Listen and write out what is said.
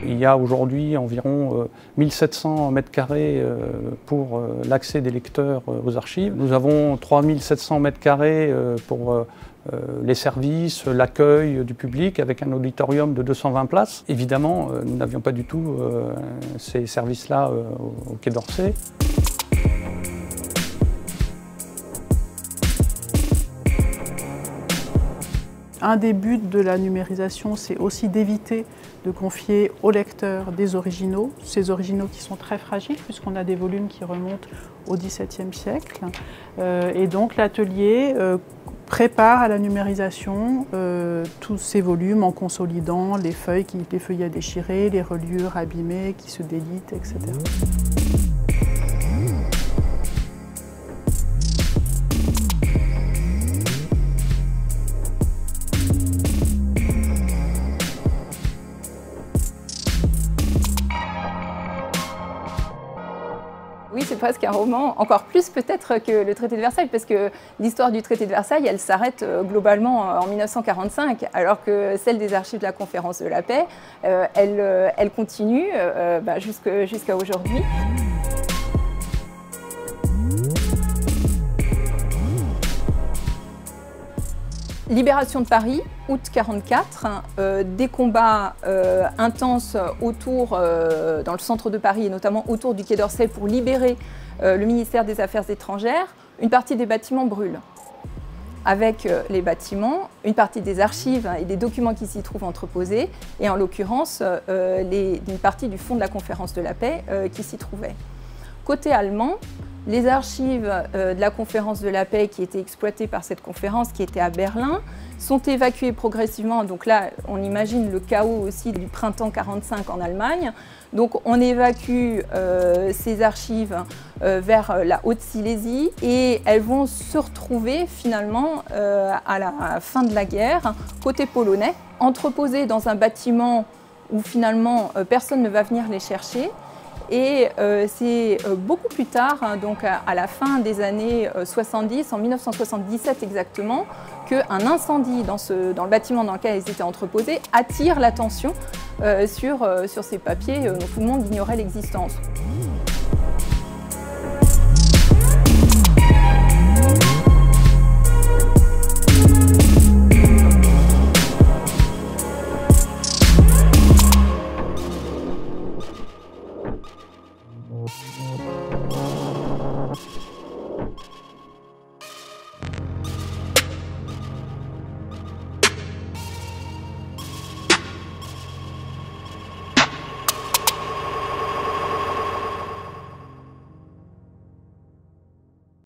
Il y a aujourd'hui environ 1700 m² pour l'accès des lecteurs aux archives. Nous avons 3700 m² pour les services, l'accueil du public avec un auditorium de 220 places. Évidemment, nous n'avions pas du tout ces services-là au Quai d'Orsay. Un des buts de la numérisation, c'est aussi d'éviter de confier au lecteur des originaux, ces originaux qui sont très fragiles puisqu'on a des volumes qui remontent au XVIIe siècle. Et donc l'atelier prépare à la numérisation tous ces volumes en consolidant les feuillets déchirés, les reliures abîmées qui se délitent, etc. Oui, c'est presque un roman, encore plus peut-être que le traité de Versailles, parce que l'histoire du traité de Versailles, elle s'arrête globalement en 1945, alors que celle des archives de la Conférence de la Paix, elle continue jusqu'à aujourd'hui. Libération de Paris, août 1944, des combats intenses dans le centre de Paris et notamment autour du Quai d'Orsay pour libérer le ministère des Affaires étrangères. Une partie des bâtiments brûle. Avec les bâtiments, une partie des archives et des documents qui s'y trouvent entreposés et en l'occurrence une partie du fonds de la Conférence de la Paix qui s'y trouvait. Côté allemand, les archives de la Conférence de la Paix qui étaient exploitées par cette conférence, qui était à Berlin, sont évacuées progressivement. Donc là, on imagine le chaos aussi du printemps 1945 en Allemagne. Donc on évacue ces archives vers la Haute-Silésie et elles vont se retrouver finalement à la fin de la guerre, côté polonais, entreposées dans un bâtiment où finalement personne ne va venir les chercher. Et c'est beaucoup plus tard, donc à la fin des années 70, en 1977 exactement, qu'un incendie dans le bâtiment dans lequel elles étaient entreposées attire l'attention sur ces papiers dont tout le monde ignorait l'existence.